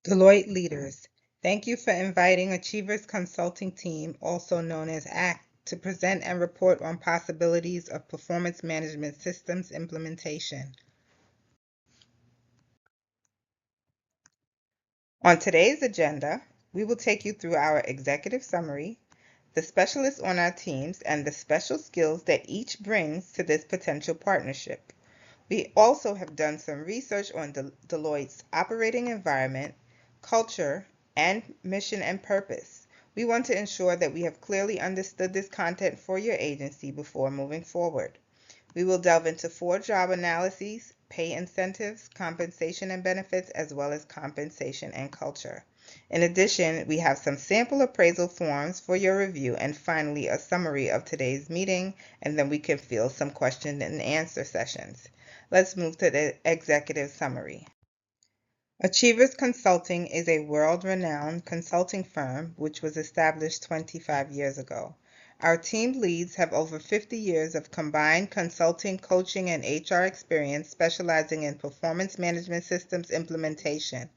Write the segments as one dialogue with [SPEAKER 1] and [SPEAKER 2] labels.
[SPEAKER 1] Deloitte leaders, thank you for inviting Achievers Consulting Team, also known as ACT, to present and report on possibilities of performance management systems implementation. On today's agenda, we will take you through our executive summary, the specialists on our teams, and the special skills that each brings to this potential partnership. We also have done some research on Deloitte's operating environment, culture, and mission and purpose. We want to ensure that we have clearly understood this content for your agency before moving forward. We will delve into 4 job analyses, pay incentives, compensation and benefits, as well as compensation and culture. In addition, we have some sample appraisal forms for your review, and finally a summary of today's meeting, and then we can field some question and answer sessions. Let's move to the executive summary. Achievers Consulting is a world-renowned consulting firm which was established 25 years ago. Our team leads have over 50 years of combined consulting, coaching, and HR experience specializing in performance management systems implementation.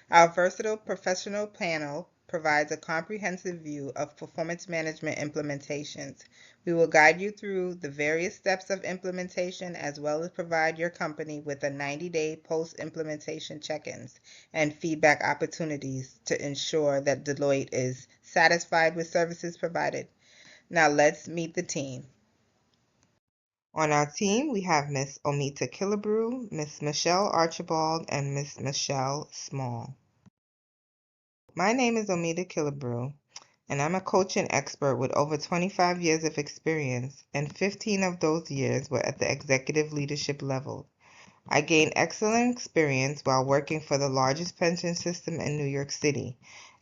[SPEAKER 1] Our versatile professional panel provides a comprehensive view of performance management implementations. We will guide you through the various steps of implementation as well as provide your company with a 90-day post-implementation check-ins and feedback opportunities to ensure that Deloitte is satisfied with services provided. Now let's meet the team. On our team, we have Ms. Omita Killebrew, Ms. Michelle Archibald, and Ms. Michelle Small. My name is Omita Killebrew, and I'm a coaching expert with over 25 years of experience, and 15 of those years were at the executive leadership level. I gained excellent experience while working for the largest pension system in New York City.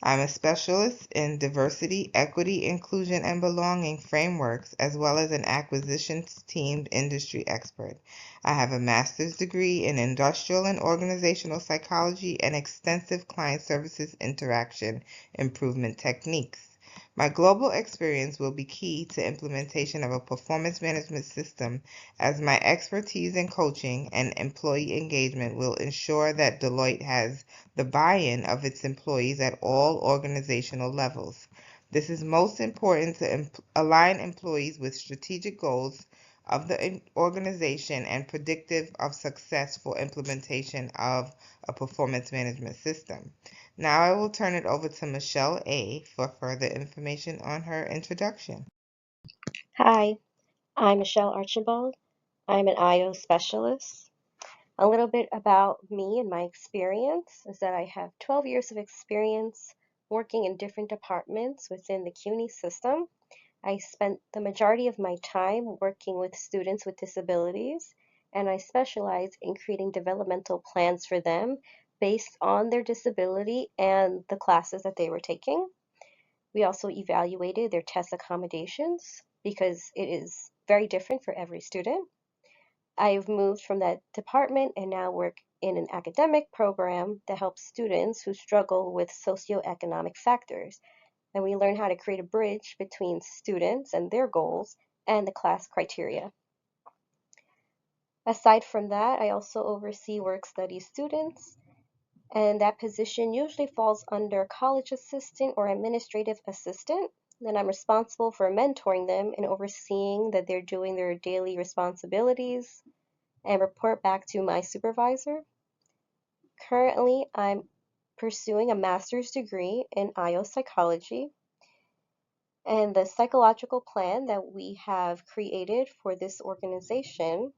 [SPEAKER 1] I'm a specialist in diversity, equity, inclusion, and belonging frameworks, as well as an acquisitions team industry expert. I have a master's degree in industrial and organizational psychology and extensive client services interaction improvement techniques. My global experience will be key to implementation of a performance management system, as my expertise in coaching and employee engagement will ensure that Deloitte has the buy-in of its employees at all organizational levels. This is most important to align employees with strategic goals of the organization and predictive of success for implementation of a performance management system. Now I will turn it over to Michelle A. for further information on her introduction.
[SPEAKER 2] Hi, I'm Michelle Archibald. I'm an IO specialist. A little bit about me and my experience is that I have 12 years of experience working in different departments within the CUNY system. I spent the majority of my time working with students with disabilities, and I specialize in creating developmental plans for them based on their disability and the classes that they were taking. We also evaluated their test accommodations because it is very different for every student. I've moved from that department and now work in an academic program that helps students who struggle with socioeconomic factors. And we learn how to create a bridge between students and their goals and the class criteria. Aside from that, I also oversee work study students, and that position usually falls under college assistant or administrative assistant. Then I'm responsible for mentoring them and overseeing that they're doing their daily responsibilities and report back to my supervisor. Currently, I'm pursuing a master's degree in IO psychology, and the psychological plan that we have created for this organization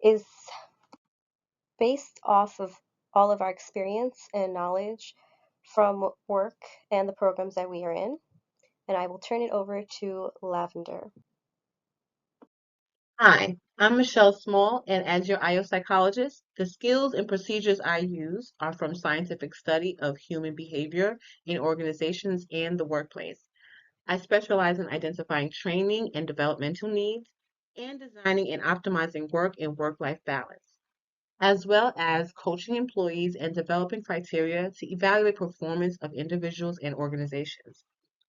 [SPEAKER 2] is based off of all of our experience and knowledge from work and the programs that we are in. And I will turn it over to Lavender.
[SPEAKER 3] Hi, I'm Michelle Small, and as your IO psychologist, the skills and procedures I use are from scientific study of human behavior in organizations and the workplace. I specialize in identifying training and developmental needs and designing and optimizing work and work-life balance, as well as coaching employees and developing criteria to evaluate performance of individuals and organizations.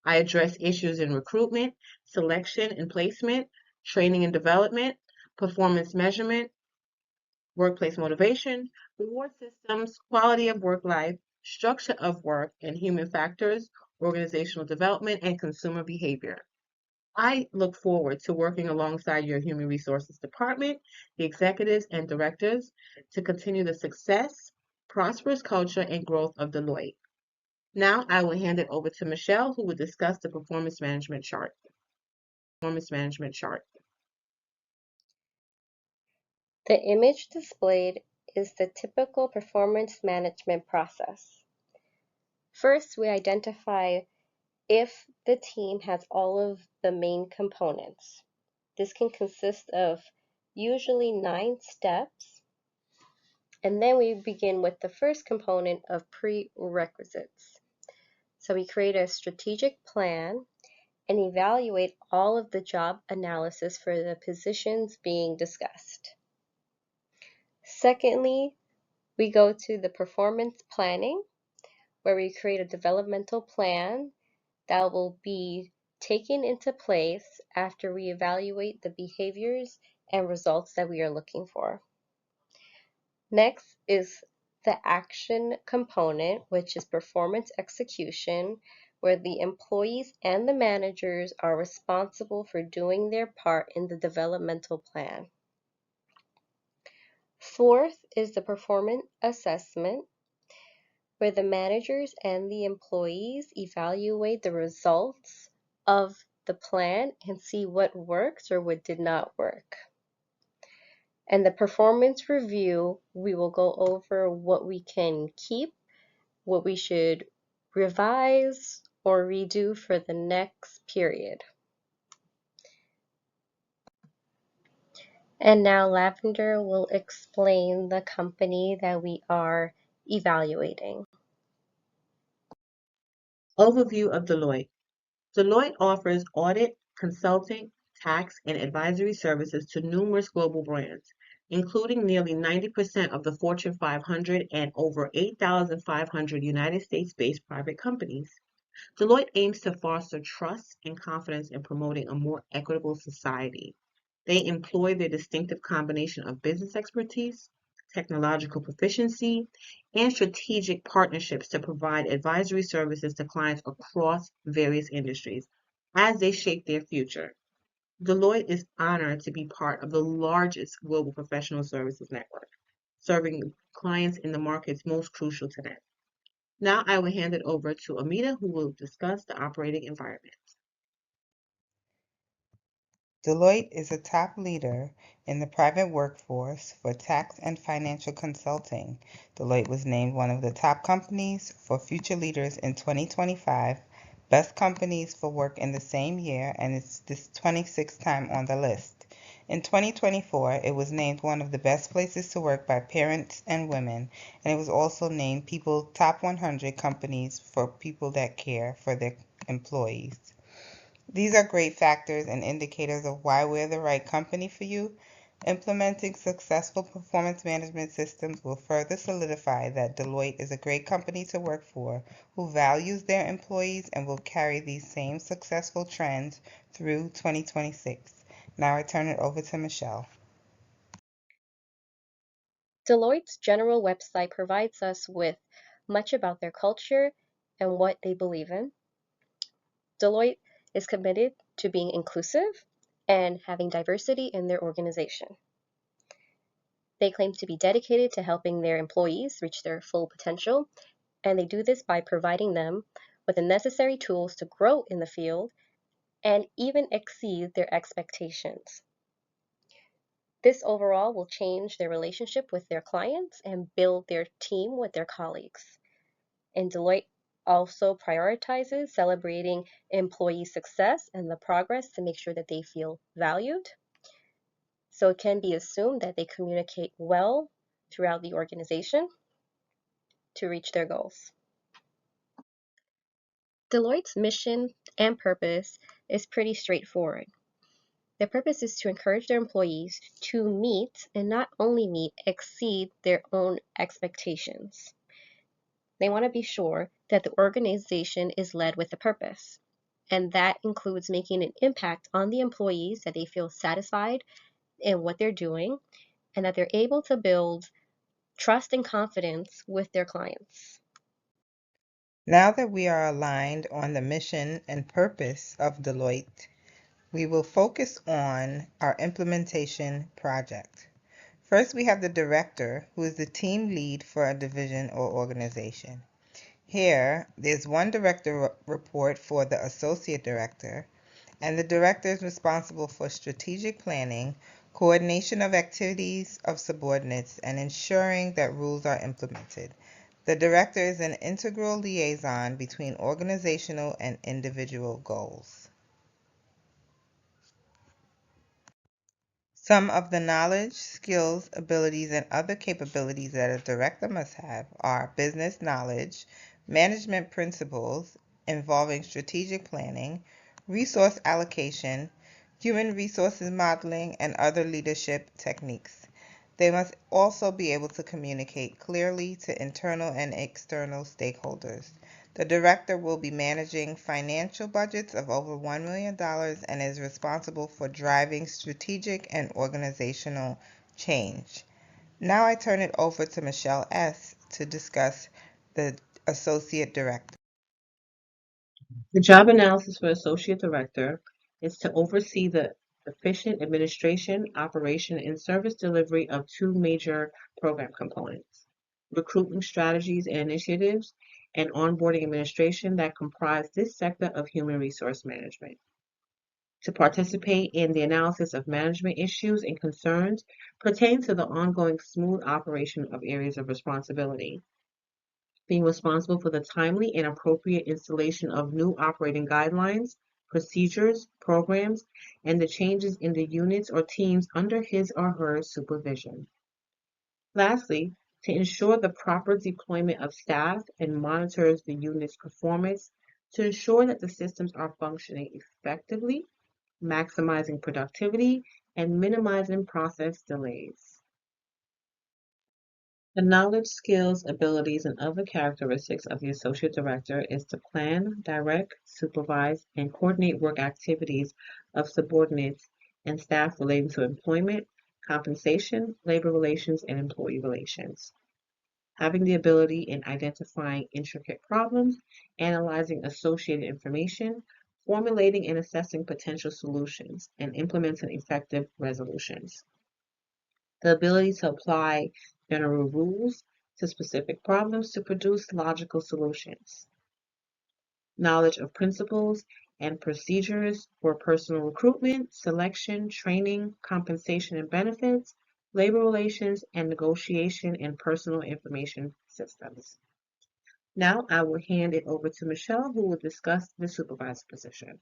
[SPEAKER 3] I address issues in recruitment, selection and placement, training and development, performance measurement, workplace motivation, reward systems, quality of work life, structure of work and human factors, organizational development, and consumer behavior. I look forward to working alongside your human resources department, the executives and directors to continue the success, prosperous culture, and growth of Deloitte. Now I will hand it over to Michelle, who will discuss the performance management chart. Performance management chart.
[SPEAKER 2] The image displayed is the typical performance management process. First, we identify if the team has all of the main components. This can consist of usually 9 steps, and then we begin with the first component of prerequisites. So we create a strategic plan and evaluate all of the job analysis for the positions being discussed. Secondly, we go to the performance planning, where we create a developmental plan that will be taken into place after we evaluate the behaviors and results that we are looking for. Next is the action component, which is performance execution, where the employees and the managers are responsible for doing their part in the developmental plan. Fourth is the performance assessment, where the managers and the employees evaluate the results of the plan and see what worked or what did not work. And the performance review, we will go over what we can keep, what we should revise or redo for the next period. And now Lavender will explain the company that we are evaluating.
[SPEAKER 3] Overview of Deloitte. Deloitte offers audit, consulting, tax, and advisory services to numerous global brands, including nearly 90% of the Fortune 500 and over 8,500 United States-based private companies. Deloitte aims to foster trust and confidence in promoting a more equitable society. They employ their distinctive combination of business expertise, technological proficiency, and strategic partnerships to provide advisory services to clients across various industries as they shape their future. Deloitte is honored to be part of the largest global professional services network, serving clients in the markets most crucial to them. Now I will hand it over to Amita, who will discuss the operating environment.
[SPEAKER 1] Deloitte is a top leader in the private workforce for tax and financial consulting. Deloitte was named one of the top companies for future leaders in 2025, best companies for work in the same year, and it's this 26th time on the list. In 2024, it was named one of the best places to work by Parents and Women, and it was also named People Top 100 Companies for people that care for their employees. These are great factors and indicators of why we're the right company for you. Implementing successful performance management systems will further solidify that Deloitte is a great company to work for, who values their employees and will carry these same successful trends through 2026. Now I turn it over to Michelle.
[SPEAKER 2] Deloitte's general website provides us with much about their culture and what they believe in. Deloitte is committed to being inclusive and having diversity in their organization. They claim to be dedicated to helping their employees reach their full potential, and they do this by providing them with the necessary tools to grow in the field and even exceed their expectations. This overall will change their relationship with their clients and build their team with their colleagues. And Deloitte also prioritizes celebrating employee success and the progress to make sure that they feel valued. So it can be assumed that they communicate well throughout the organization to reach their goals. Deloitte's mission and purpose is pretty straightforward. Their purpose is to encourage their employees to meet, and not only meet, exceed their own expectations. They want to be sure that the organization is led with a purpose, and that includes making an impact on the employees, that they feel satisfied in what they're doing, and that they're able to build trust and confidence with their clients.
[SPEAKER 1] Now that we are aligned on the mission and purpose of Deloitte, we will focus on our implementation project. First, we have the director, who is the team lead for a division or organization. Here, there's one director report for the associate director, and the director is responsible for strategic planning, coordination of activities of subordinates, and ensuring that rules are implemented. The director is an integral liaison between organizational and individual goals. Some of the knowledge, skills, abilities, and other capabilities that a director must have are business knowledge, management principles involving strategic planning, resource allocation, human resources modeling, and other leadership techniques. They must also be able to communicate clearly to internal and external stakeholders. The director will be managing financial budgets of over $1 million and is responsible for driving strategic and organizational change. Now I turn it over to Michelle S. to discuss the Associate Director.
[SPEAKER 3] The job analysis for Associate Director is to oversee the efficient administration, operation, and service delivery of two major program components: recruitment strategies and initiatives, and onboarding administration that comprise this sector of human resource management. To participate in the analysis of management issues and concerns pertaining to the ongoing smooth operation of areas of responsibility, being responsible for the timely and appropriate installation of new operating guidelines, procedures, programs, and the changes in the units or teams under his or her supervision. Lastly, to ensure the proper deployment of staff and monitors the unit's performance to ensure that the systems are functioning effectively, maximizing productivity, and minimizing process delays. The knowledge, skills, abilities, and other characteristics of the associate director is to plan, direct, supervise, and coordinate work activities of subordinates and staff relating to employment, compensation, labor relations, and employee relations. Having the ability in identifying intricate problems, analyzing associated information, formulating and assessing potential solutions, and implementing effective resolutions. The ability to apply general rules to specific problems to produce logical solutions. Knowledge of principles and procedures for personal recruitment, selection, training, compensation and benefits, labor relations, and negotiation and personal information systems. Now I will hand it over to Michelle, who will discuss the supervisor position.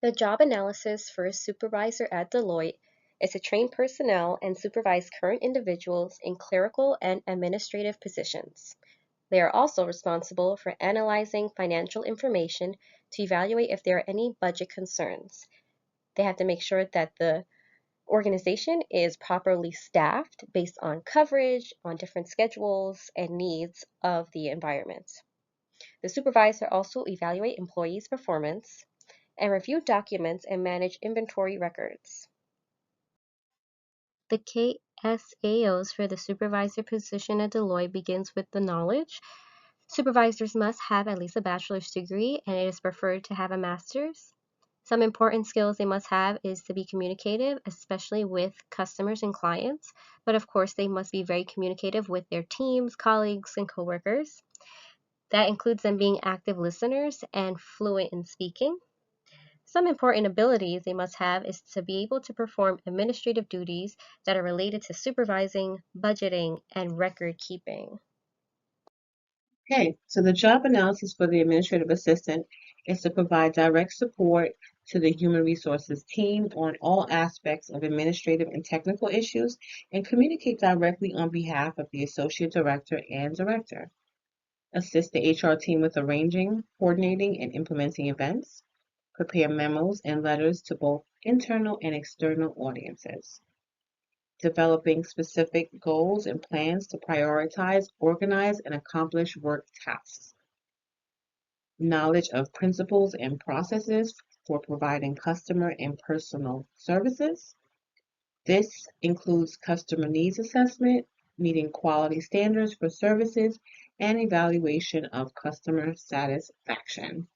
[SPEAKER 2] The job analysis for a supervisor at Deloitte is to train personnel and supervise current individuals in clerical and administrative positions. They are also responsible for analyzing financial information to evaluate if there are any budget concerns. They have to make sure that the organization is properly staffed based on coverage, on different schedules, and needs of the environment. The supervisor also evaluate employees' performance and review documents and manage inventory records. The KSAOs for the supervisor position at Deloitte begins with the knowledge. Supervisors must have at least a bachelor's degree, and it is preferred to have a master's. Some important skills they must have is to be communicative, especially with customers and clients, but of course they must be very communicative with their teams, colleagues, and coworkers. That includes them being active listeners and fluent in speaking. Some important abilities they must have is to be able to perform administrative duties that are related to supervising, budgeting, and record keeping.
[SPEAKER 3] Okay, so the job analysis for the administrative assistant is to provide direct support to the human resources team on all aspects of administrative and technical issues and communicate directly on behalf of the associate director and director. Assist the HR team with arranging, coordinating, and implementing events. Prepare memos and letters to both internal and external audiences. Developing specific goals and plans to prioritize, organize, and accomplish work tasks. Knowledge of principles and processes for providing customer and personal services. This includes customer needs assessment, meeting quality standards for services, and evaluation of customer satisfaction.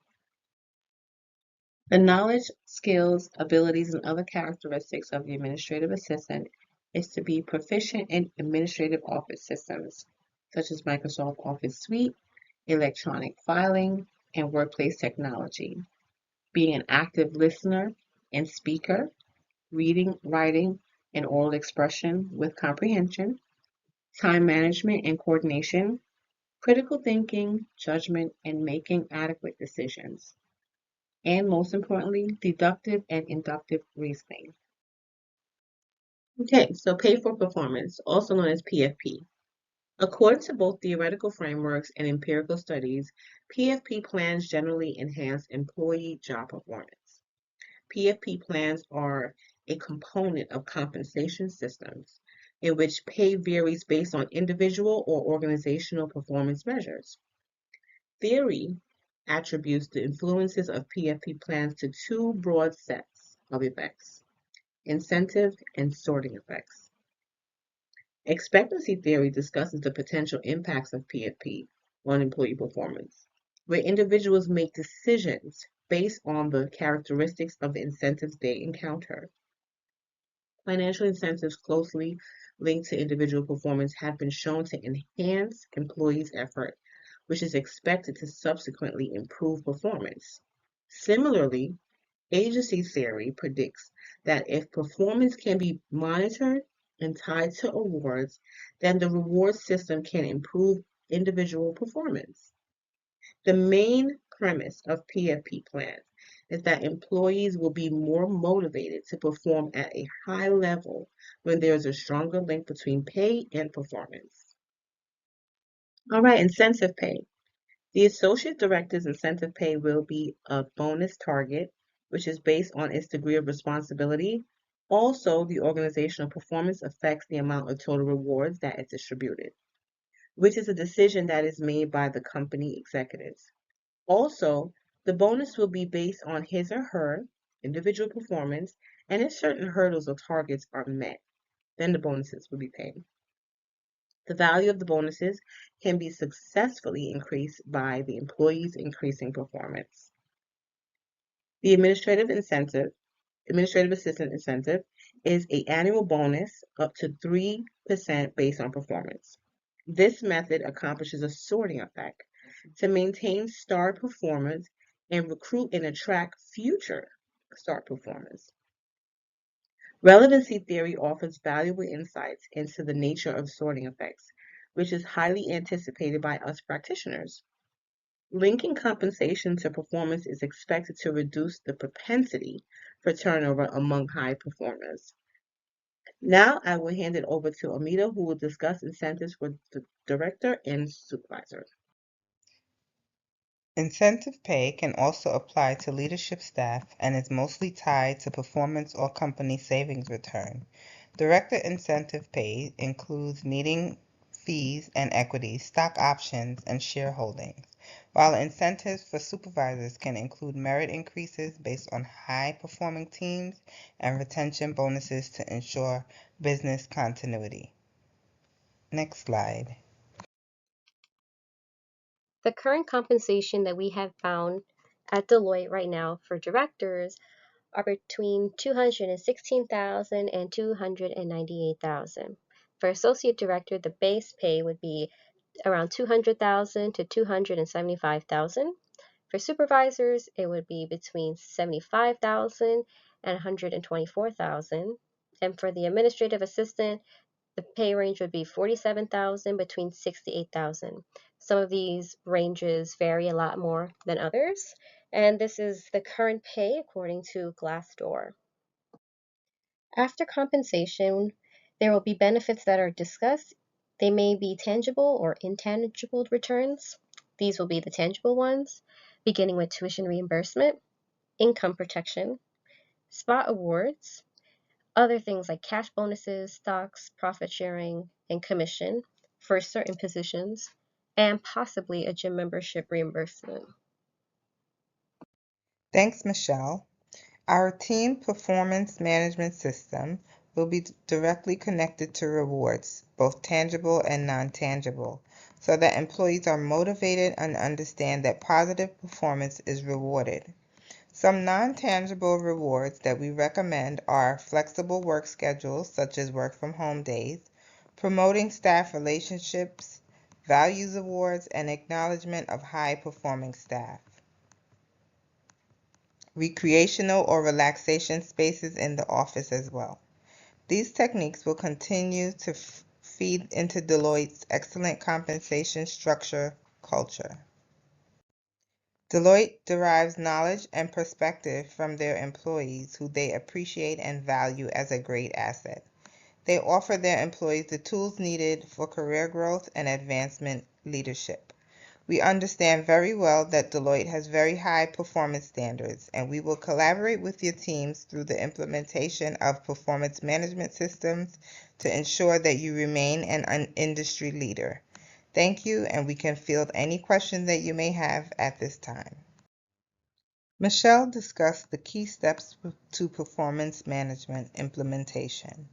[SPEAKER 3] The knowledge, skills, abilities, and other characteristics of the administrative assistant is to be proficient in administrative office systems, such as Microsoft Office Suite, electronic filing, and workplace technology, being an active listener and speaker, reading, writing, and oral expression with comprehension, time management and coordination, critical thinking, judgment, and making adequate decisions, and most importantly, deductive and inductive reasoning. Okay, so pay for performance, also known as PFP. According to both theoretical frameworks and empirical studies, PFP plans generally enhance employee job performance. PFP plans are a component of compensation systems in which pay varies based on individual or organizational performance measures. Theory attributes the influences of PFP plans to two broad sets of effects: incentive and sorting effects. Expectancy theory discusses the potential impacts of PFP on employee performance, where individuals make decisions based on the characteristics of the incentives they encounter. Financial incentives closely linked to individual performance have been shown to enhance employees' effort, which is expected to subsequently improve performance. Similarly, agency theory predicts that if performance can be monitored and tied to awards, then the reward system can improve individual performance. The main premise of PFP plans is that employees will be more motivated to perform at a high level when there is a stronger link between pay and performance. All right, incentive pay. The associate director's incentive pay will be a bonus target, which is based on its degree of responsibility. Also, the organizational performance affects the amount of total rewards that is distributed, which is a decision that is made by the company executives. Also, the bonus will be based on his or her individual performance, and if certain hurdles or targets are met, then the bonuses will be paid. The value of the bonuses can be successfully increased by the employee's increasing performance. The administrative assistant incentive, is an annual bonus up to 3% based on performance. This method accomplishes a sorting effect to maintain star performance and recruit and attract future star performers. Relevancy theory offers valuable insights into the nature of sorting effects, which is highly anticipated by us practitioners. Linking compensation to performance is expected to reduce the propensity for turnover among high performers. Now I will hand it over to Amita, who will discuss incentives for the director and supervisor.
[SPEAKER 1] Incentive pay can also apply to leadership staff and is mostly tied to performance or company savings return. Director incentive pay includes meeting fees and equity, stock options, and shareholdings, while incentives for supervisors can include merit increases based on high-performing teams and retention bonuses to ensure business continuity. Next slide.
[SPEAKER 2] The current compensation that we have found at Deloitte right now for directors are between $216,000 and $298,000. For associate director, the base pay would be around $200,000 to $275,000. For supervisors, it would be between $75,000 and $124,000. And for the administrative assistant, the pay range would be $47,000 between $68,000. Some of these ranges vary a lot more than others, and this is the current pay according to Glassdoor. After compensation, there will be benefits that are discussed. They may be tangible or intangible returns. These will be the tangible ones, beginning with tuition reimbursement, income protection, spot awards, other things like cash bonuses, stocks, profit sharing, and commission for certain positions, and possibly a gym membership reimbursement.
[SPEAKER 1] Thanks, Michelle. Our team performance management system, will be directly connected to rewards, both tangible and non-tangible, so that employees are motivated and understand that positive performance is rewarded. Some non-tangible rewards that we recommend are flexible work schedules, such as work from home days, promoting staff relationships, values awards, and acknowledgement of high-performing staff. Recreational or relaxation spaces in the office as well. These techniques will continue to feed into Deloitte's excellent compensation structure culture. Deloitte derives knowledge and perspective from their employees who they appreciate and value as a great asset. They offer their employees the tools needed for career growth and advancement leadership. We understand very well that Deloitte has very high performance standards, and we will collaborate with your teams through the implementation of performance management systems to ensure that you remain an industry leader. Thank you, and we can field any questions that you may have at this time. Michelle discussed the key steps to performance management implementation.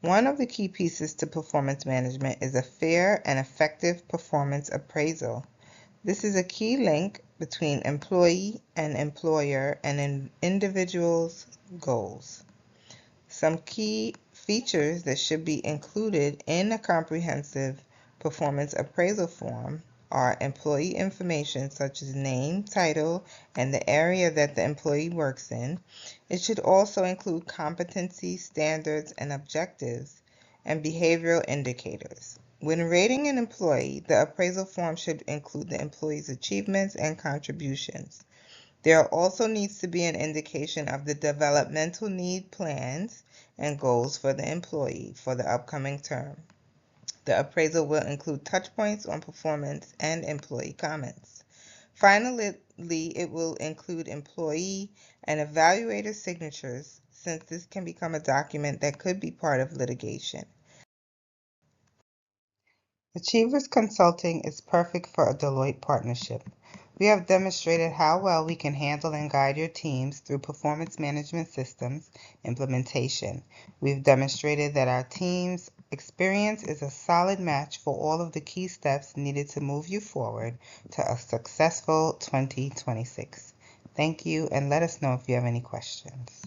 [SPEAKER 1] One of the key pieces to performance management is a fair and effective performance appraisal. This is a key link between employee and employer and an individual's goals. Some key features that should be included in a comprehensive performance appraisal form are employee information such as name, title, and the area that the employee works in. It should also include competency, standards, and objectives, and behavioral indicators. When rating an employee, the appraisal form should include the employee's achievements and contributions. There also needs to be an indication of the developmental need plans and goals for the employee for the upcoming term. The appraisal will include touch points on performance and employee comments. Finally, it will include employee and evaluator signatures, since this can become a document that could be part of litigation. Achievers Consulting is perfect for a Deloitte partnership. We have demonstrated how well we can handle and guide your teams through performance management systems implementation. We've demonstrated that our team's experience is a solid match for all of the key steps needed to move you forward to a successful 2026. Thank you, and let us know if you have any questions.